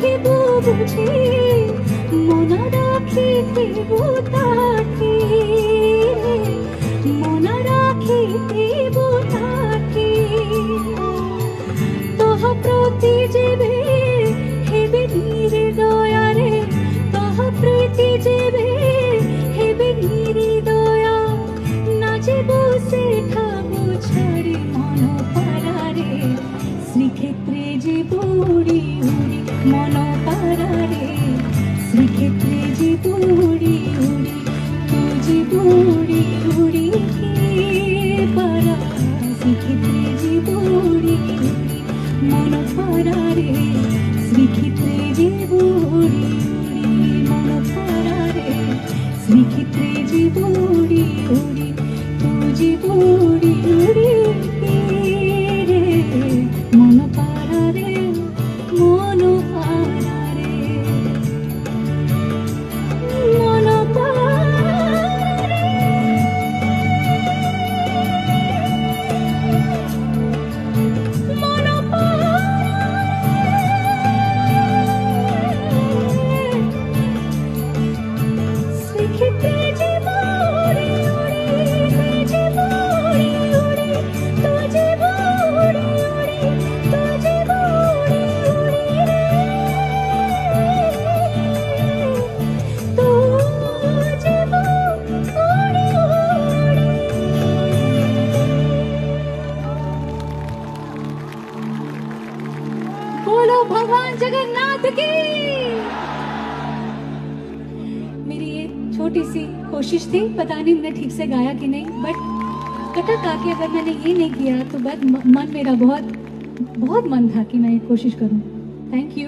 রাখিব বুঝি মনা রাখিব তাকে মনা রাখিব তাকে তহ প্রতি যেবে হেবে নির্দয়ারে তহ প্রীতি যেবে হেবে নির্দয়া নাচে বসে খাবো ছাড়ি মন পারারে শ্রীক্ষেত্রে যে বুড়ি উড়ি মন পারারে শ্রীক্ষেত্রে যে বুড়ি উড়ি তু যে বুড়ি উড়ি পারা শ্রীক্ষেত্রে যে বুড়ি উড়ি মন পারারে শ্রীক্ষেত্রে যে বুড়ি উড়ি মন পারারে শ্রীক্ষেত্রে যে বুড়ি উড়ি তু যে বুড়ি উড়ি রে মন পারারে মন পারারে মন পারারে মন শ্রীক্ষেত্রে যে বুড়ি উড়ি যে বুড়ি উড়ি তু যে বুড়ি উড়ি তু যে বুড়ি উড়ি রে তু যে বুড়ি উড়ি बोलो भगवान जगन्नाथ की। मेरी ये छोटी सी कोशिश थी, पता नहीं मैंने ठीक से गाया कि नहीं, बट कटक आके अगर मैंने ये नहीं किया तो बस मन मेरा बहुत बहुत मन था कि मैं ये कोशिश करूं। Thank you.